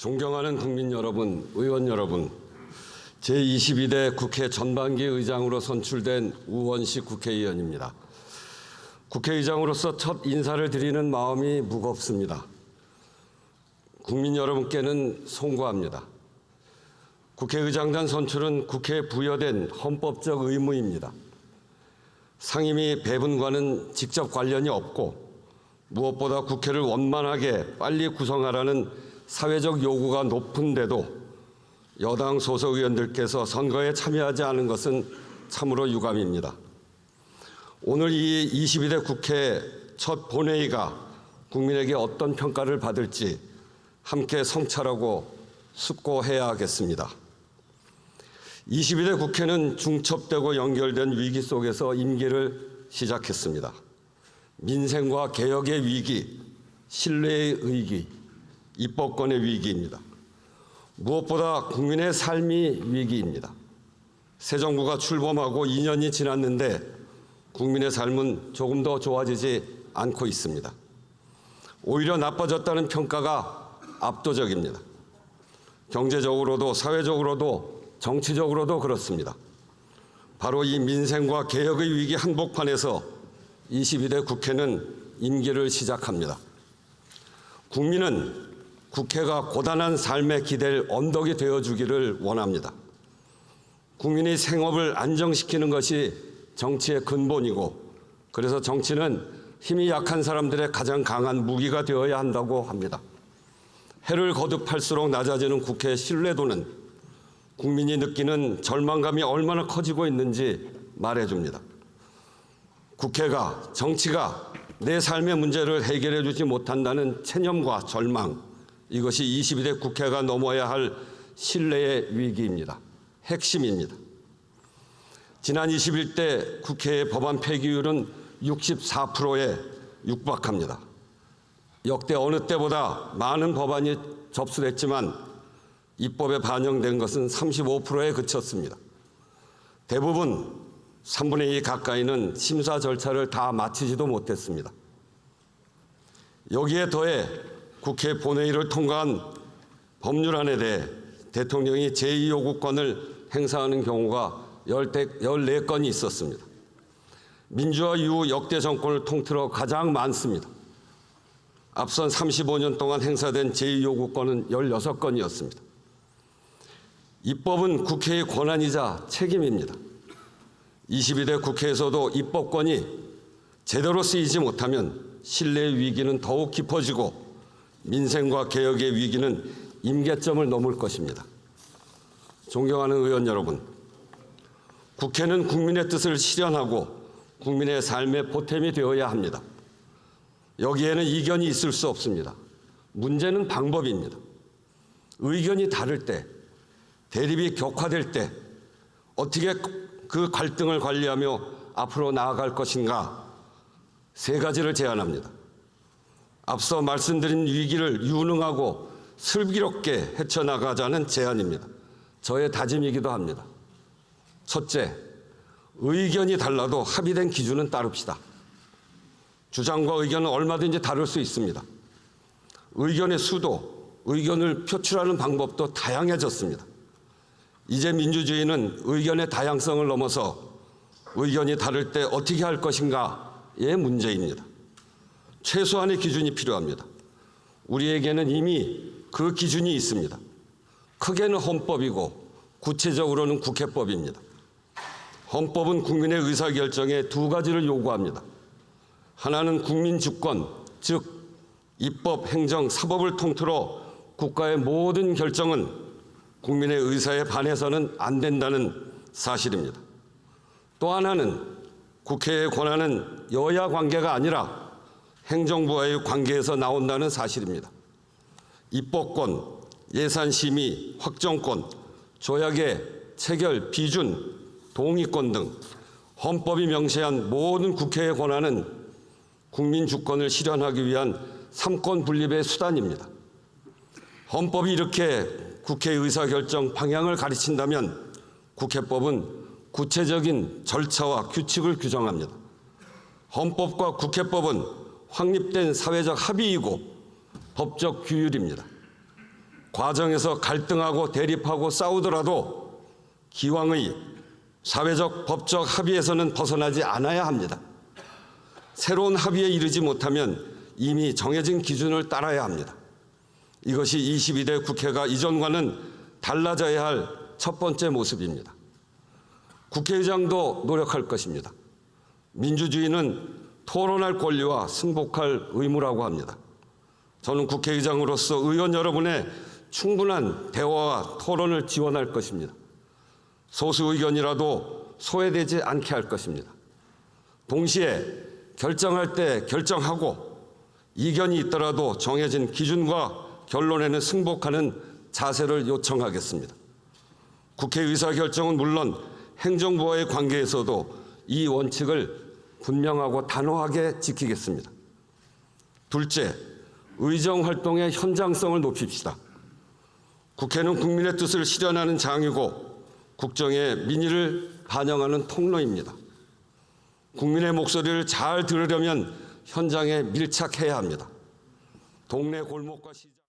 존경하는 국민 여러분, 의원 여러분, 제22대 국회 전반기 의장으로 선출된 우원식 국회의원입니다. 국회의장으로서 첫 인사를 드리는 마음이 무겁습니다. 국민 여러분께는 송구합니다. 국회의장단 선출은 국회에 부여된 헌법적 의무입니다. 상임위 배분과는 직접 관련이 없고 무엇보다 국회를 원만하게 빨리 구성하라는 사회적 요구가 높은데도 여당 소속 의원들께서 선거에 참여하지 않은 것은 참으로 유감입니다. 오늘 이 22대 국회 첫 본회의가 국민에게 어떤 평가를 받을지 함께 성찰하고 숙고해야 하겠습니다. 22대 국회는 중첩되고 연결된 위기 속에서 임기를 시작했습니다. 민생과 개혁의 위기, 신뢰의 위기, 입법권의 위기입니다. 무엇보다 국민의 삶이 위기입니다. 새 정부가 출범하고 2년이 지났는데 국민의 삶은 조금 더 좋아지지 않고 있습니다. 오히려 나빠졌다는 평가가 압도적입니다. 경제적으로도 사회적으로도 정치적으로도 그렇습니다. 바로 이 민생과 개혁의 위기 한복판에서 22대 국회는 임기를 시작합니다. 국민은 국회가 고단한 삶에 기댈 언덕이 되어주기를 원합니다. 국민의 생업을 안정시키는 것이 정치의 근본이고, 그래서 정치는 힘이 약한 사람들의 가장 강한 무기가 되어야 한다고 합니다. 해를 거듭할수록 낮아지는 국회의 신뢰도는 국민이 느끼는 절망감이 얼마나 커지고 있는지 말해줍니다. 국회가, 정치가 내 삶의 문제를 해결해 주지 못한다는 체념과 절망, 이것이 22대 국회가 넘어야 할 신뢰의 위기입니다. 핵심입니다. 지난 21대 국회의 법안 폐기율은 64%에 육박합니다. 역대 어느 때보다 많은 법안이 접수됐지만 입법에 반영된 것은 35%에 그쳤습니다. 대부분 3분의 2 가까이는 심사 절차를 다 마치지도 못했습니다. 여기에 더해 국회 본회의를 통과한 법률안에 대해 대통령이 제2요구권을 행사하는 경우가 14건이 있었습니다. 민주화 이후 역대 정권을 통틀어 가장 많습니다. 앞선 35년 동안 행사된 제2요구권은 16건이었습니다. 입법은 국회의 권한이자 책임입니다. 22대 국회에서도 입법권이 제대로 쓰이지 못하면 신뢰의 위기는 더욱 깊어지고 민생과 개혁의 위기는 임계점을 넘을 것입니다. 존경하는 의원 여러분, 국회는 국민의 뜻을 실현하고 국민의 삶의 보탬이 되어야 합니다. 여기에는 이견이 있을 수 없습니다. 문제는 방법입니다. 의견이 다를 때, 대립이 격화될 때 어떻게 그 갈등을 관리하며 앞으로 나아갈 것인가, 세 가지를 제안합니다. 앞서 말씀드린 위기를 유능하고 슬기롭게 헤쳐나가자는 제안입니다. 저의 다짐이기도 합니다. 첫째, 의견이 달라도 합의된 기준은 따릅시다. 주장과 의견은 얼마든지 다를 수 있습니다. 의견의 수도, 의견을 표출하는 방법도 다양해졌습니다. 이제 민주주의는 의견의 다양성을 넘어서 의견이 다를 때 어떻게 할 것인가의 문제입니다. 최소한의 기준이 필요합니다. 우리에게는 이미 그 기준이 있습니다. 크게는 헌법이고 구체적으로는 국회법입니다. 헌법은 국민의 의사결정에 두 가지를 요구합니다. 하나는 국민 주권, 즉 입법, 행정, 사법을 통틀어 국가의 모든 결정은 국민의 의사에 반해서는 안 된다는 사실입니다. 또 하나는 국회의 권한은 여야 관계가 아니라 행정부와의 관계에서 나온다는 사실입니다. 입법권, 예산심의, 확정권, 조약의 체결, 비준, 동의권 등 헌법이 명시한 모든 국회의 권한은 국민 주권을 실현하기 위한 삼권 분립의 수단입니다. 헌법이 이렇게 국회 의사결정 방향을 가르친다면 국회법은 구체적인 절차와 규칙을 규정합니다. 헌법과 국회법은 확립된 사회적 합의이고 법적 규율입니다. 과정에서 갈등하고 대립하고 싸우더라도 기왕의 사회적 법적 합의에서는 벗어나지 않아야 합니다. 새로운 합의에 이르지 못하면 이미 정해진 기준을 따라야 합니다. 이것이 22대 국회가 이전과는 달라져야 할 첫 번째 모습입니다. 국회의장도 노력할 것입니다. 민주주의는 토론할 권리와 승복할 의무라고 합니다. 저는 국회의장으로서 의원 여러분의 충분한 대화와 토론을 지원할 것입니다. 소수 의견이라도 소외되지 않게 할 것입니다. 동시에 결정할 때 결정하고 이견이 있더라도 정해진 기준과 결론에는 승복하는 자세를 요청하겠습니다. 국회 의사결정은 물론 행정부와의 관계에서도 이 원칙을 분명하고 단호하게 지키겠습니다. 둘째, 의정활동의 현장성을 높입시다. 국회는 국민의 뜻을 실현하는 장이고 국정의 민의를 반영하는 통로입니다. 국민의 목소리를 잘 들으려면 현장에 밀착해야 합니다. 동네 골목과 시장